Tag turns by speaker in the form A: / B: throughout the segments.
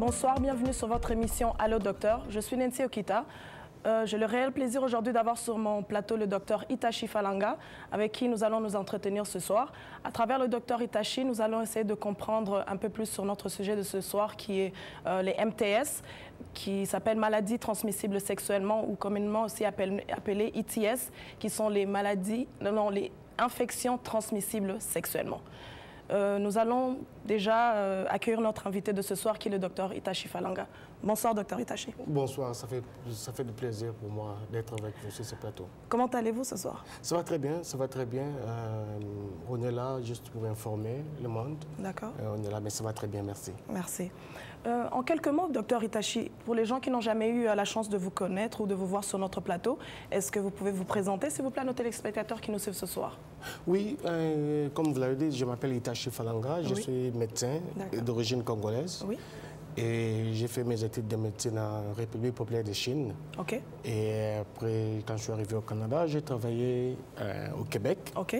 A: Bonsoir, bienvenue sur votre émission Allô Docteur. Je suis Nancy Okita. J'ai le réel plaisir aujourd'hui d'avoir sur mon plateau le docteur Itachi Falanga, avec qui nous allons nous entretenir ce soir. À travers le docteur Itachi, nous allons essayer de comprendre un peu plus sur notre sujet de ce soir, qui est les MTS, qui s'appellent maladies transmissibles sexuellement, ou communément aussi appelées ITS, qui sont les maladies, les infections transmissibles sexuellement. Nous allons déjà accueillir notre invité de ce soir, qui est le docteur Itachi Falanga. Bonsoir, docteur Itachi.
B: Bonsoir, ça fait du plaisir pour moi d'être avec vous sur ce plateau.
A: Comment allez-vous ce soir?
B: Ça va très bien, ça va très bien. On est là juste pour informer le monde.
A: D'accord.
B: On est là, mais ça va très bien, merci.
A: Merci. En quelques mots, docteur Itachi, pour les gens qui n'ont jamais eu la chance de vous connaître ou de vous voir sur notre plateau, est-ce que vous pouvez vous présenter, s'il vous plaît, à nos téléspectateurs qui nous suivent ce soir?
B: Oui, comme vous l'avez dit, je m'appelle Itachi Falanga, je suis médecin d'origine congolaise.
A: Oui.
B: Et j'ai fait mes études de médecine en République populaire de Chine.
A: OK.
B: Et après, quand je suis arrivé au Canada, j'ai travaillé au Québec.
A: OK.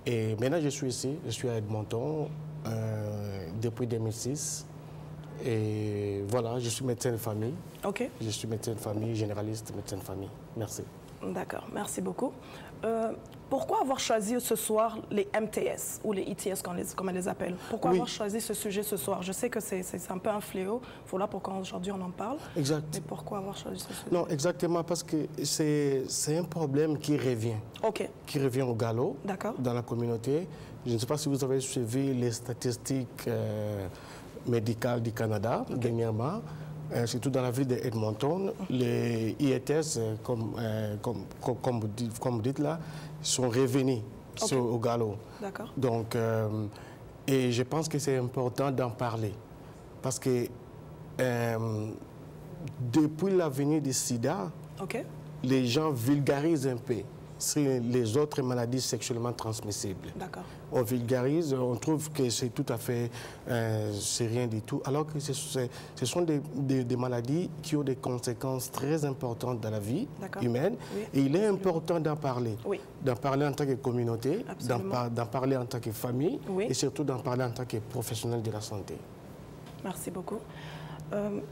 B: Et maintenant, je suis ici, je suis à Edmonton depuis 2006. Et voilà, je suis médecin de famille.
A: OK.
B: Je suis médecin de famille, généraliste, médecin de famille. Merci. D'accord,
A: merci beaucoup. Pourquoi avoir choisi ce soir les MTS, ou les ITS comme on les appelle? Pourquoi avoir choisi ce sujet ce soir? Je sais que c'est un peu un fléau, voilà pourquoi aujourd'hui on en parle.
B: Exact.
A: Mais pourquoi avoir choisi ce sujet?
B: Non, exactement, parce que c'est un problème qui revient.
A: OK. Qui
B: revient au galop dans la communauté. Je ne sais pas si vous avez suivi les statistiques médicales du Canada dernièrement. Surtout dans la ville d'Edmonton, les ITS, comme vous dites là, sont revenus au galop.
A: D'accord.
B: Donc, et je pense que c'est important d'en parler. Parce que depuis la venue du sida, les gens vulgarisent un peu sur les autres maladies sexuellement transmissibles.
A: D'accord.
B: On vulgarise, on trouve que c'est tout à fait, c'est rien du tout, alors que ce sont des maladies qui ont des conséquences très importantes dans la vie humaine. Oui. Et il est important d'en parler. Oui. D'en parler en tant que communauté, d'en parler en tant que famille, et surtout d'en parler en tant que professionnel de la santé.
A: Merci beaucoup.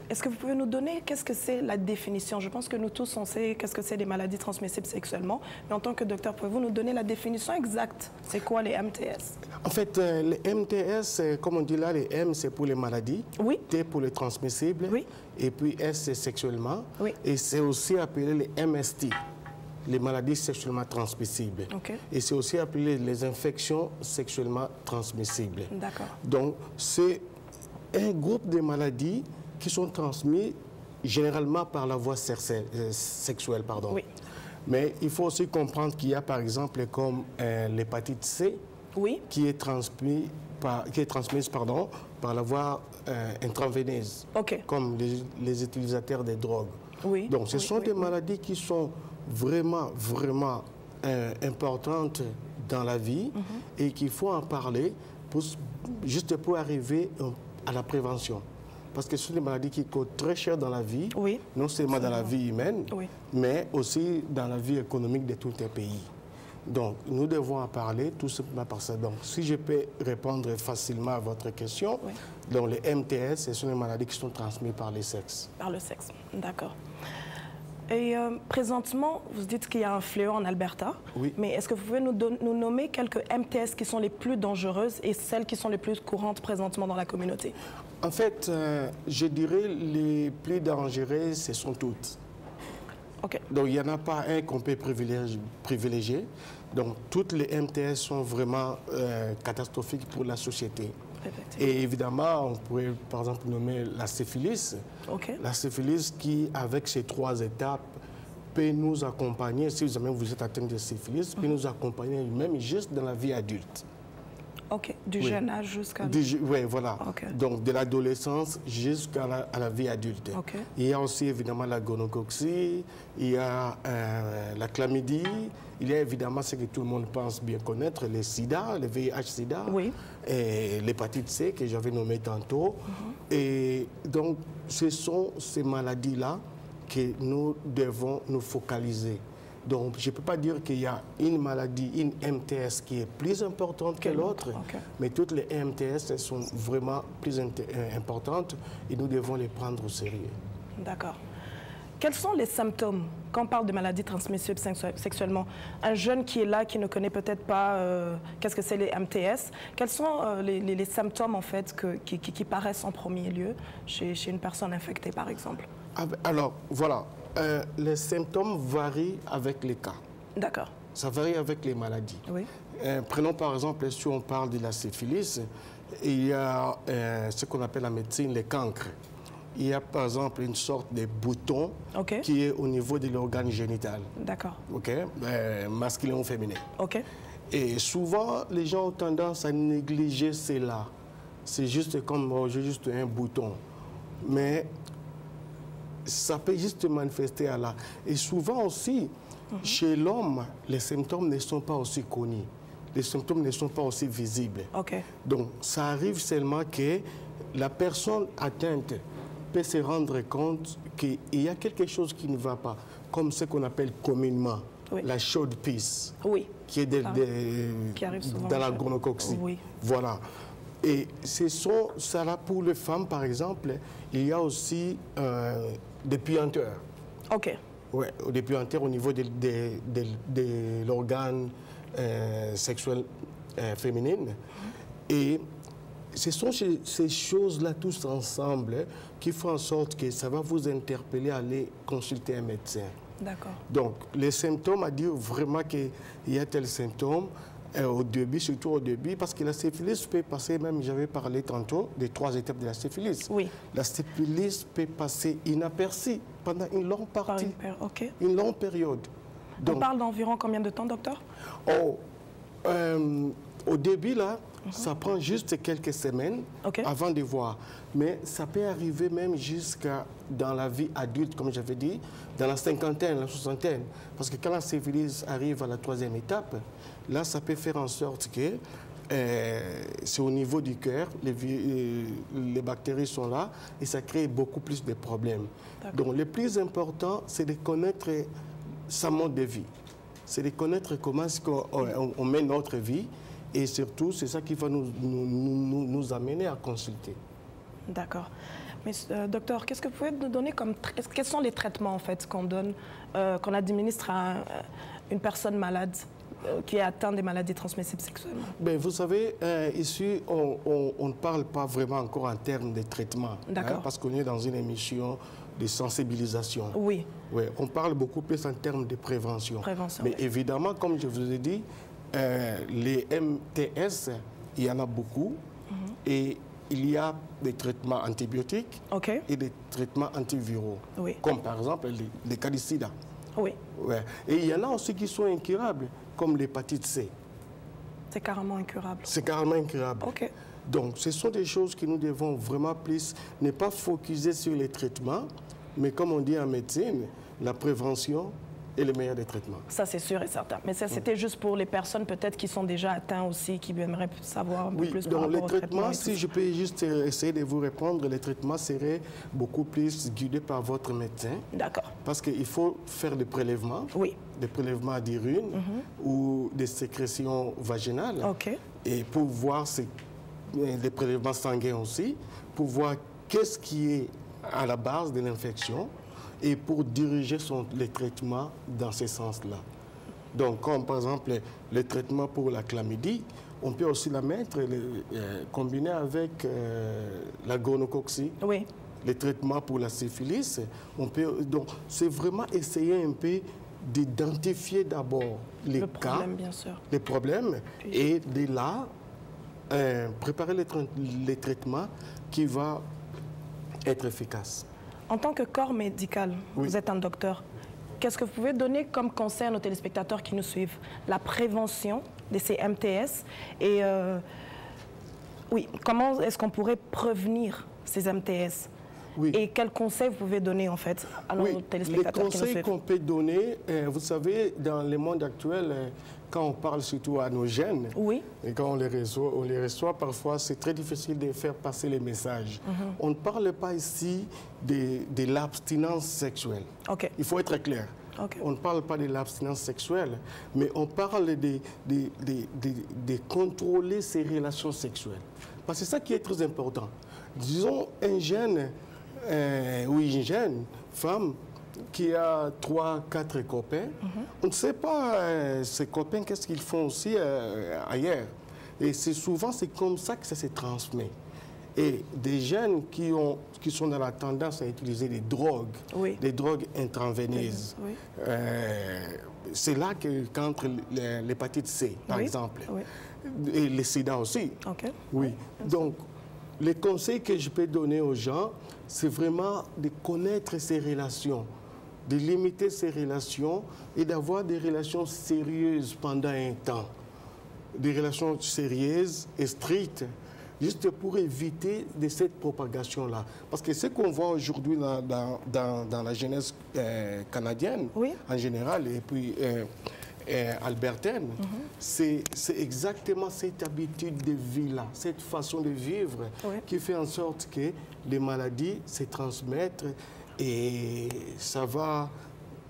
A: Est-ce que vous pouvez nous donner qu'est-ce que c'est la définition? Je pense que nous tous, on sait qu'est-ce que c'est des maladies transmissibles sexuellement. Mais en tant que docteur, pouvez-vous nous donner la définition exacte? C'est quoi les MTS?
B: En fait, les MTS, comme on dit là, les M, c'est pour les maladies.
A: Oui.
B: T pour les transmissibles.
A: Oui.
B: Et puis S, c'est sexuellement.
A: Oui.
B: Et c'est aussi appelé les MST, les maladies sexuellement transmissibles. Et c'est aussi appelé les infections sexuellement transmissibles.
A: D'accord.
B: Donc, c'est un groupe de maladies qui sont transmis généralement par la voie sexuelle. Pardon.
A: Oui.
B: Mais il faut aussi comprendre qu'il y a par exemple comme l'hépatite C qui est transmise par la voie intraveineuse, comme les utilisateurs des drogues. Oui. Donc ce sont des maladies qui sont vraiment importantes dans la vie et qu'il faut en parler juste pour arriver à la prévention. Parce que ce sont des maladies qui coûtent très cher dans la vie, non seulement dans la vie humaine, mais aussi dans la vie économique de tout un pays. Donc, nous devons en parler tout simplement par ça. Donc, si je peux répondre facilement à votre question, donc les MTS, ce sont des maladies qui sont transmises par le sexe.
A: Par le sexe, d'accord. Et présentement, vous dites qu'il y a un fléau en Alberta. Oui. Mais est-ce que vous pouvez nous nommer quelques MTS qui sont les plus dangereuses et celles qui sont les plus courantes présentement dans la communauté?
B: En fait, je dirais les plus dangereuses, ce sont toutes. Donc, il n'y en a pas un qu'on peut privilégier. Donc, toutes les MTS sont vraiment catastrophiques pour la société. Et évidemment, on pourrait par exemple nommer la syphilis. La syphilis qui, avec ces 3 étapes, peut nous accompagner, si jamais vous êtes atteint de syphilis, peut nous accompagner même juste dans la vie adulte.
A: Du jeune âge jusqu'à...
B: Oui, voilà. Donc, de l'adolescence jusqu'à la vie adulte. Il y a aussi évidemment la gonococcie, il y a la chlamydie, il y a évidemment ce que tout le monde pense bien connaître, le sida, le VIH-sida, et l'hépatite C que j'avais nommé tantôt. Et donc, ce sont ces maladies-là que nous devons nous focaliser. Donc, je ne peux pas dire qu'il y a une maladie, une MTS qui est plus importante que l'autre, mais toutes les MTS sont vraiment plus importantes et nous devons les prendre au sérieux. D'accord.
A: Quels sont les symptômes quand on parle de maladies transmissibles sexuellement? Un jeune qui est là, qui ne connaît peut-être pas qu'est-ce que c'est les MTS, quels sont les symptômes en fait qui paraissent en premier lieu chez une personne infectée par exemple?
B: Alors voilà, les symptômes varient avec les cas.
A: D'accord.
B: Ça varie avec les maladies.
A: Oui.
B: Prenons par exemple, si on parle de la syphilis, il y a ce qu'on appelle en médecine les cancres. Il y a par exemple une sorte de bouton qui est au niveau de l'organe génital.
A: D'accord.
B: Masculin ou féminin.
A: OK.
B: Et souvent, les gens ont tendance à négliger cela. C'est juste comme j'ai juste un bouton. Mais ça peut juste se manifester à là. Et souvent aussi, chez l'homme, les symptômes ne sont pas aussi connus. Les symptômes ne sont pas aussi visibles. Donc, ça arrive seulement que la personne atteinte peut se rendre compte qu'il y a quelque chose qui ne va pas, comme ce qu'on appelle communément la chaude pisse, qui est qui arrive souvent dans la gonococcie. Voilà. Et c'est ça là pour les femmes, par exemple, il y a aussi des puanteurs. Ouais, des puanteurs au niveau de l'organe sexuel féminin. Et ce sont ces choses-là tous ensemble qui font en sorte que ça va vous interpeller à aller consulter un médecin.
A: D'accord.
B: Donc, les symptômes, à dire vraiment qu'il y a tel symptôme, au début, surtout au début, parce que la syphilis peut passer, même j'avais parlé tantôt des 3 étapes de la syphilis.
A: Oui.
B: La syphilis peut passer inaperçue pendant une longue partie, une longue période.
A: Donc, on parle d'environ combien de temps, docteur?
B: Au début, là, ça prend juste quelques semaines avant de voir. Mais ça peut arriver même jusqu'à dans la vie adulte, comme j'avais dit, dans la cinquantaine, la soixantaine. Parce que quand la syphilis arrive à la 3e étape, là, ça peut faire en sorte que c'est au niveau du cœur, les bactéries sont là et ça crée beaucoup plus de problèmes. Donc, le plus important, c'est de connaître sa mode de vie. C'est de connaître comment on mène notre vie. Et surtout, c'est ça qui va nous amener à consulter. D'accord.
A: Mais docteur, qu'est-ce que vous pouvez nous donner comme... Quels sont les traitements, en fait, qu'on donne, qu'on administre à une personne malade qui est atteinte des maladies transmissibles sexuellement?
B: Vous savez, ici, on ne parle pas vraiment encore en termes de traitement. D'accord. Parce qu'on est dans une émission de sensibilisation.
A: Oui.
B: On parle beaucoup plus en termes de prévention. Mais évidemment, comme je vous ai dit, les MTS, il y en a beaucoup et il y a des traitements antibiotiques et des traitements antiviraux, comme par exemple les cas du sida. Et il y en a aussi qui sont incurables, comme l'hépatite C.
A: C'est carrément incurable.
B: C'est carrément incurable. Donc, ce sont des choses que nous devons vraiment plus ne pas focuser sur les traitements, mais comme on dit en médecine, la prévention est le meilleur des traitements. Ça, c'est sûr et certain. Mais ça, c'était juste pour les personnes peut-être qui sont déjà atteintes aussi, qui aimeraient savoir un peu plus par rapport aux traitements. Si je peux juste essayer de vous répondre, les traitements seraient beaucoup plus guidés par votre médecin. D'accord. Parce qu'il faut faire des prélèvements. Des prélèvements d'urine ou des sécrétions vaginales. Et pour voir des prélèvements sanguins aussi, pour voir qu'est-ce qui est à la base de l'infection et pour diriger les traitements dans ce sens-là. Donc, comme par exemple le traitement pour la chlamydie, on peut aussi la mettre, combiner avec la gonococcie. Les traitements pour la syphilis, on peut... Donc, c'est vraiment essayer un peu d'identifier d'abord les cas, les problèmes, et de là, préparer les traitements qui vont être efficaces.
A: En tant que corps médical, vous êtes un docteur. Qu'est-ce que vous pouvez donner comme conseil à nos téléspectateurs qui nous suivent? La prévention de ces MTS et comment est-ce qu'on pourrait prévenir ces MTS? Et quels conseils vous pouvez donner en fait à nos téléspectateurs qui nous suivent?
B: Les conseils qu'on peut donner, vous savez, dans le monde actuel, quand on parle surtout à nos jeunes, et quand on les reçoit parfois, c'est très difficile de faire passer les messages. On ne parle pas ici de l'abstinence sexuelle. Il faut être clair. On ne parle pas de l'abstinence sexuelle, mais on parle de contrôler ses relations sexuelles. Parce que c'est ça qui est très important. Disons, un jeune, une jeune femme qui a 3, 4 copains, on ne sait pas ses copains qu'est-ce qu'ils font aussi ailleurs. Et souvent, c'est comme ça que ça se transmet. Et des jeunes qui sont dans la tendance à utiliser des drogues intraveineuses. Oui. C'est là qu'entre l'hépatite C, par exemple, et le sida aussi. Oui. Donc, les conseils que je peux donner aux gens, c'est vraiment de connaître ces relations, de limiter ces relations et d'avoir des relations sérieuses pendant un temps. Des relations sérieuses et strictes, juste pour éviter de cette propagation-là. Parce que ce qu'on voit aujourd'hui dans la jeunesse canadienne, en général, et puis albertaine, c'est exactement cette habitude de vie-là, cette façon de vivre qui fait en sorte que les maladies se transmettent et ça va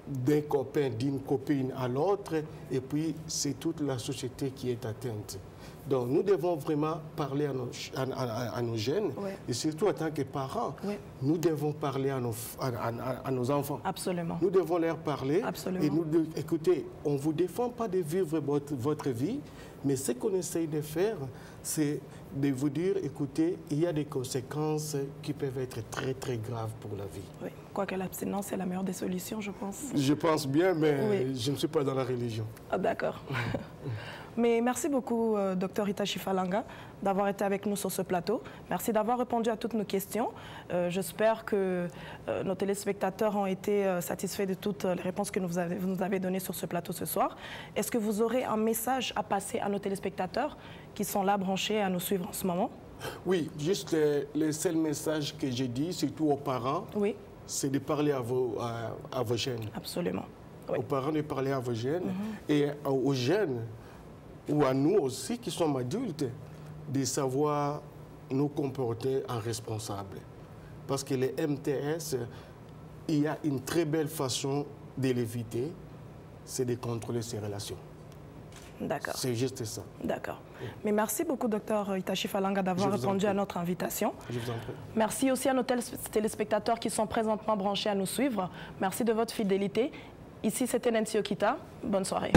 B: d'un copain, d'une copine à l'autre, et puis c'est toute la société qui est atteinte. Donc nous devons vraiment parler à nos jeunes, et surtout en tant que parents, nous devons parler à nos enfants.
A: Absolument.
B: Nous devons leur parler.
A: Absolument.
B: Et nous écoutez, on ne vous défend pas de vivre votre vie, mais ce qu'on essaye de faire, c'est de vous dire, écoutez, il y a des conséquences qui peuvent être très, très graves pour la vie.
A: Oui, quoique l'abstinence est la meilleure des solutions, je pense.
B: Je pense bien, mais je ne suis pas dans la religion.
A: Ah, d'accord. Mais merci beaucoup, Dr Itachi Falanga, d'avoir été avec nous sur ce plateau. Merci d'avoir répondu à toutes nos questions. J'espère que nos téléspectateurs ont été satisfaits de toutes les réponses que vous nous avez données sur ce plateau ce soir. Est-ce que vous aurez un message à passer à nos téléspectateurs qui sont là branchés à nous suivre en ce moment? Oui, juste le seul message que j'ai dit, surtout aux parents, c'est de parler à vos jeunes. Absolument. Aux parents de parler à vos jeunes et aux jeunes, ou à nous aussi qui sommes adultes, de savoir nous comporter en responsables. Parce que les MTS, il y a une très belle façon de l'éviter, c'est de contrôler ses relations. D'accord. C'est juste ça. D'accord. Mais merci beaucoup, Dr Itachi Falanga, d'avoir répondu à notre invitation. Je vous en prie. Merci aussi à nos téléspectateurs qui sont présentement branchés à nous suivre. Merci de votre fidélité. Ici, c'était Nancy Okita. Bonne soirée.